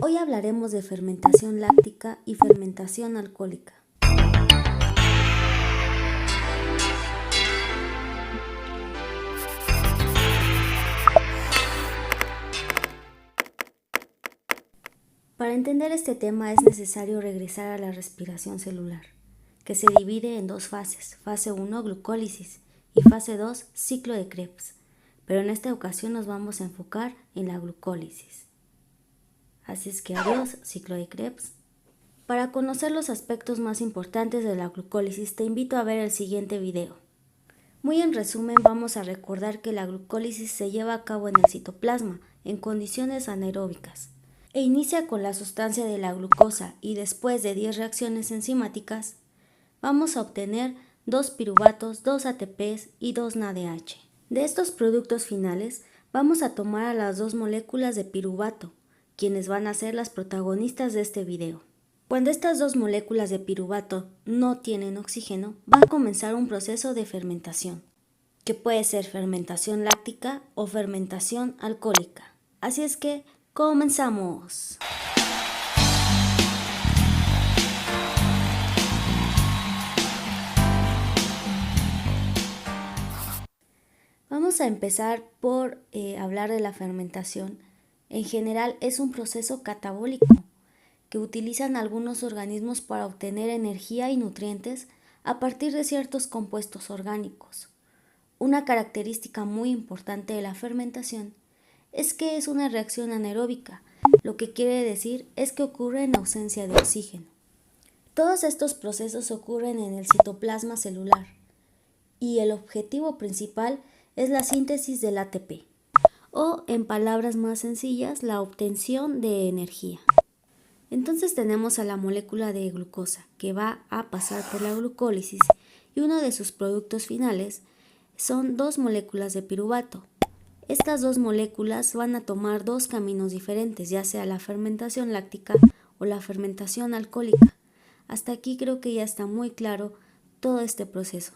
Hoy hablaremos de fermentación láctica y fermentación alcohólica. Para entender este tema es necesario regresar a la respiración celular, que se divide en dos fases, fase 1 glucólisis y fase 2 ciclo de Krebs, pero en esta ocasión nos vamos a enfocar en la glucólisis. Así es que adiós, ciclo de Krebs. Para conocer los aspectos más importantes de la glucólisis te invito a ver el siguiente video. Muy en resumen vamos a recordar que la glucólisis se lleva a cabo en el citoplasma en condiciones anaeróbicas e inicia con la sustancia de la glucosa y después de 10 reacciones enzimáticas vamos a obtener 2 piruvatos, 2 ATPs y 2 NADH. De estos productos finales vamos a tomar a las 2 moléculas de piruvato, quienes van a ser las protagonistas de este video. Cuando estas 2 moléculas de piruvato no tienen oxígeno, va a comenzar un proceso de fermentación, que puede ser fermentación láctica o fermentación alcohólica. Así es que ¡comenzamos! Vamos a empezar por hablar de la fermentación. En general es un proceso catabólico que utilizan algunos organismos para obtener energía y nutrientes a partir de ciertos compuestos orgánicos. Una característica muy importante de la fermentación es que es una reacción anaeróbica, lo que quiere decir es que ocurre en ausencia de oxígeno. Todos estos procesos ocurren en el citoplasma celular y el objetivo principal es la síntesis del ATP, o en palabras más sencillas, la obtención de energía. Entonces tenemos a la molécula de glucosa que va a pasar por la glucólisis y uno de sus productos finales son 2 moléculas de piruvato. Estas 2 moléculas van a tomar 2 caminos diferentes, ya sea la fermentación láctica o la fermentación alcohólica. Hasta aquí creo que ya está muy claro todo este proceso.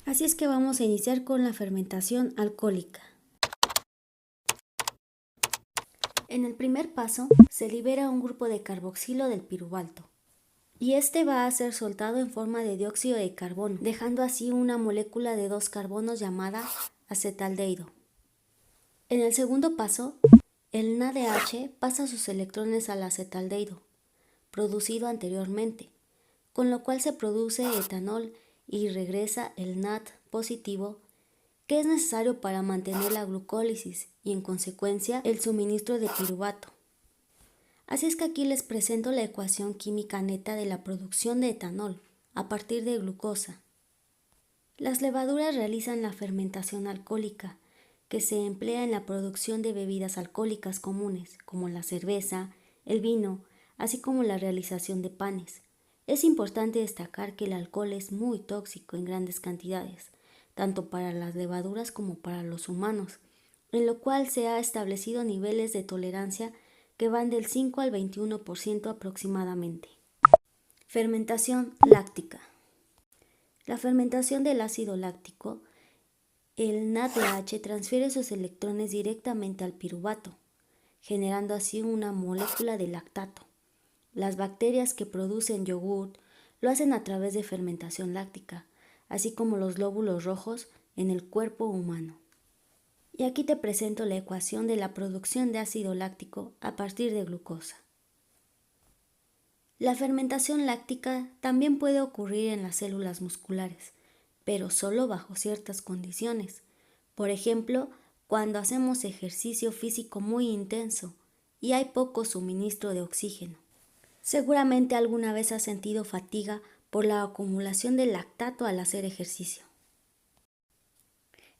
Así es que vamos a iniciar con la fermentación alcohólica. En el primer paso se libera un grupo de carboxilo del piruvato y este va a ser soltado en forma de dióxido de carbono, dejando así una molécula de 2 carbonos llamada acetaldehído. En el segundo paso, el NADH pasa sus electrones al acetaldehído, producido anteriormente, con lo cual se produce etanol y regresa el NAD positivo, que es necesario para mantener la glucólisis y en consecuencia el suministro de piruvato. Así es que aquí les presento la ecuación química neta de la producción de etanol a partir de glucosa. Las levaduras realizan la fermentación alcohólica, que se emplea en la producción de bebidas alcohólicas comunes, como la cerveza, el vino, así como la realización de panes. Es importante destacar que el alcohol es muy tóxico en grandes cantidades, tanto para las levaduras como para los humanos, en lo cual se ha establecido niveles de tolerancia que van del 5 al 21% aproximadamente. Fermentación láctica. La fermentación del ácido láctico, el NADH transfiere sus electrones directamente al piruvato, generando así una molécula de lactato. Las bacterias que producen yogurt lo hacen a través de fermentación láctica, así como los glóbulos rojos en el cuerpo humano. Y aquí te presento la ecuación de la producción de ácido láctico a partir de glucosa. La fermentación láctica también puede ocurrir en las células musculares, pero solo bajo ciertas condiciones. Por ejemplo, cuando hacemos ejercicio físico muy intenso y hay poco suministro de oxígeno. Seguramente alguna vez has sentido fatiga por la acumulación de lactato al hacer ejercicio.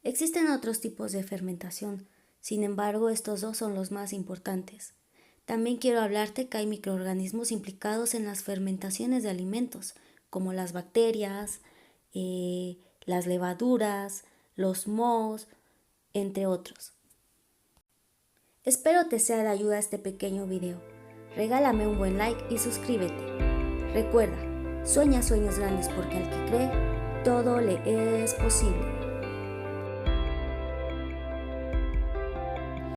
Existen otros tipos de fermentación, sin embargo estos 2 son los más importantes. También quiero hablarte que hay microorganismos implicados en las fermentaciones de alimentos, como las bacterias, las levaduras, los mohos, entre otros. Espero te sea de ayuda este pequeño video. Regálame un buen like y suscríbete. Recuerda, sueña sueños grandes porque al que cree, todo le es posible.